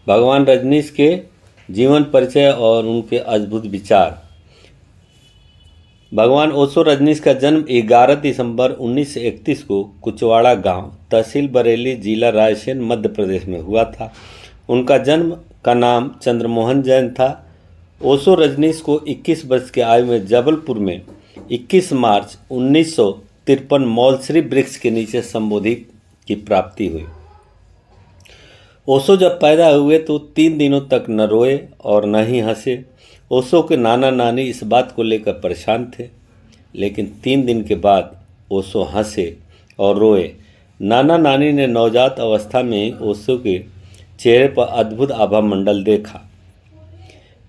भगवान रजनीश के जीवन परिचय और उनके अद्भुत विचार। भगवान ओशो रजनीश का जन्म 11 दिसंबर 1931 को कुचवाड़ा गांव, तहसील बरेली, जिला रायसेन, मध्य प्रदेश में हुआ था। उनका जन्म का नाम चंद्रमोहन जैन था। ओशो रजनीश को 21 वर्ष की आयु में जबलपुर में 21 मार्च 1953 मौलश्री वृक्ष के नीचे संबोधि की प्राप्ति हुई। ओशो जब पैदा हुए तो 3 दिनों तक न रोए और न ही हंसे। ओशो के नाना नानी इस बात को लेकर परेशान थे, लेकिन 3 दिन के बाद ओशो हंसे और रोए। नाना नानी ने नवजात अवस्था में ओशो के चेहरे पर अद्भुत आभा मंडल देखा।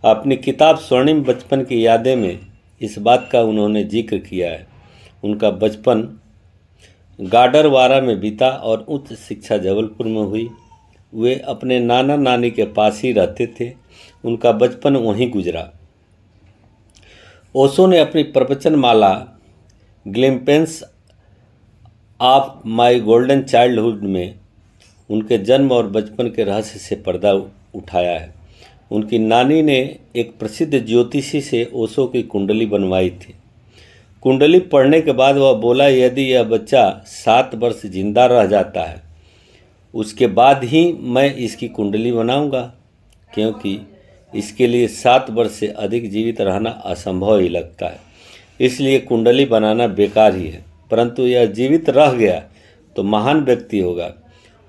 अपनी किताब स्वर्णिम बचपन की यादें में इस बात का उन्होंने जिक्र किया है। उनका बचपन गाडरवारा में बीता और उच्च शिक्षा जबलपुर में हुई। वे अपने नाना नानी के पास ही रहते थे। उनका बचपन वहीं गुजरा। ओशो ने अपनी प्रवचन माला glimpses of my golden childhood में उनके जन्म और बचपन के रहस्य से पर्दा उठाया है। उनकी नानी ने एक प्रसिद्ध ज्योतिषी से ओशो की कुंडली बनवाई थी। कुंडली पढ़ने के बाद वह बोला, यदि यह बच्चा 7 वर्ष जिंदा रह जाता है उसके बाद ही मैं इसकी कुंडली बनाऊंगा, क्योंकि इसके लिए 7 वर्ष से अधिक जीवित रहना असंभव ही लगता है। इसलिए कुंडली बनाना बेकार ही है। परंतु यह जीवित रह गया तो महान व्यक्ति होगा।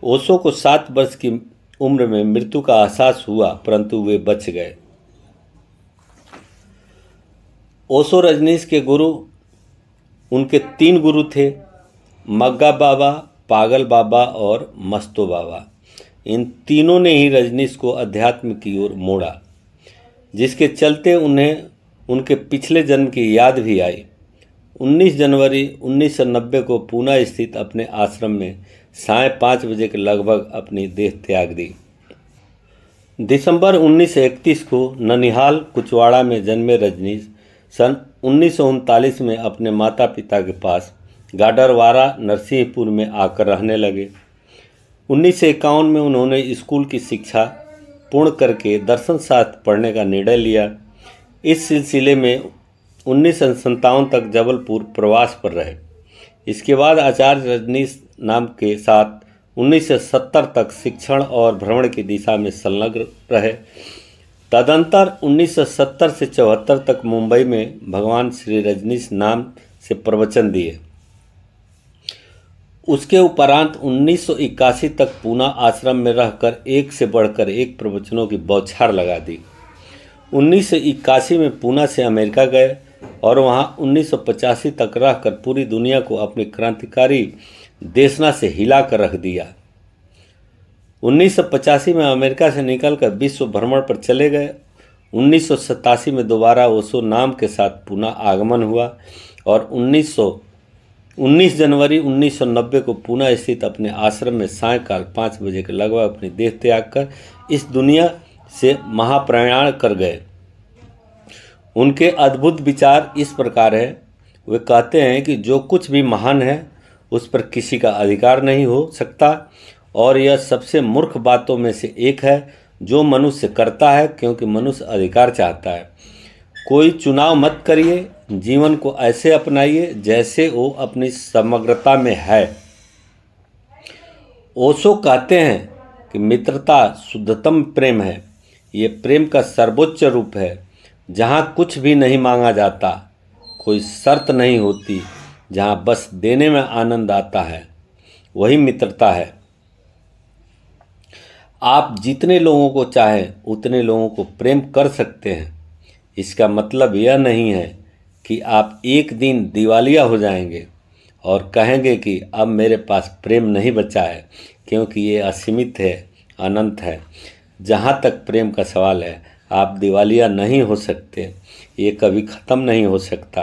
ओशो को 7 वर्ष की उम्र में मृत्यु का एहसास हुआ, परंतु वे बच गए। ओशो रजनीश के गुरु उनके 3 गुरु थे, मग्गा बाबा, पागल बाबा और मस्तो बाबा। इन तीनों ने ही रजनीश को अध्यात्म की ओर मोड़ा, जिसके चलते उन्हें उनके पिछले जन्म की याद भी आई। 19 जनवरी 1990 को पूना स्थित अपने आश्रम में 5:30 बजे के लगभग अपनी देह त्याग दी। दिसंबर 1931 को ननिहाल कुचवाड़ा में जन्मे रजनीश सन 1939 में अपने माता पिता के पास गाडरवारा नरसिंहपुर में आकर रहने लगे। 1951 में उन्होंने स्कूल की शिक्षा पूर्ण करके दर्शन शास्त्र पढ़ने का निर्णय लिया। इस सिलसिले में 1957 तक जबलपुर प्रवास पर रहे। इसके बाद आचार्य रजनीश नाम के साथ 1970 तक शिक्षण और भ्रमण की दिशा में संलग्न रहे। तदंतर 1970 से 74 तक मुंबई में भगवान श्री रजनीश नाम से प्रवचन दिए। उसके उपरांत 1981 तक पूना आश्रम में रहकर एक से बढ़कर एक प्रवचनों की बौछार लगा दी। 1981 में पूना से अमेरिका गए और वहां 1985 तक रहकर पूरी दुनिया को अपनी क्रांतिकारी देशना से हिला कर रख दिया। 1985 में अमेरिका से निकलकर विश्व भ्रमण पर चले गए। 1987 में दोबारा ओशो नाम के साथ पुनः आगमन हुआ और 19 जनवरी 1990 को पुणे स्थित अपने आश्रम में सायंकाल 5 बजे के लगभग अपनी देह त्याग कर इस दुनिया से महाप्रयाण कर गए। उनके अद्भुत विचार इस प्रकार है। वे कहते हैं कि जो कुछ भी महान है उस पर किसी का अधिकार नहीं हो सकता, और यह सबसे मूर्ख बातों में से एक है जो मनुष्य करता है, क्योंकि मनुष्य अधिकार चाहता है। कोई चुनाव मत करिए, जीवन को ऐसे अपनाइए जैसे वो अपनी समग्रता में है। ओशो कहते हैं कि मित्रता शुद्धतम प्रेम है। ये प्रेम का सर्वोच्च रूप है, जहाँ कुछ भी नहीं मांगा जाता, कोई शर्त नहीं होती, जहाँ बस देने में आनंद आता है, वही मित्रता है। आप जितने लोगों को चाहें उतने लोगों को प्रेम कर सकते हैं। इसका मतलब यह नहीं है कि आप एक दिन दिवालिया हो जाएंगे और कहेंगे कि अब मेरे पास प्रेम नहीं बचा है, क्योंकि ये असीमित है, अनंत है। जहाँ तक प्रेम का सवाल है, आप दिवालिया नहीं हो सकते, ये कभी ख़त्म नहीं हो सकता।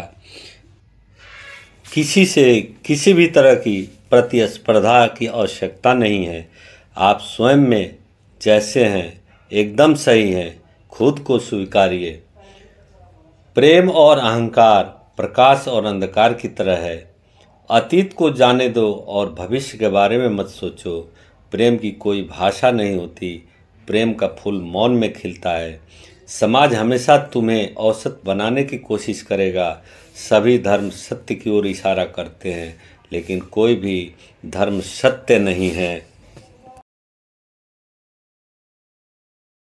किसी से किसी भी तरह की प्रतिस्पर्धा की आवश्यकता नहीं है। आप स्वयं में जैसे हैं एकदम सही हैं, खुद को स्वीकारिए। प्रेम और अहंकार प्रकाश और अंधकार की तरह है। अतीत को जाने दो और भविष्य के बारे में मत सोचो। प्रेम की कोई भाषा नहीं होती, प्रेम का फूल मौन में खिलता है। समाज हमेशा तुम्हें औसत बनाने की कोशिश करेगा। सभी धर्म सत्य की ओर इशारा करते हैं, लेकिन कोई भी धर्म सत्य नहीं है।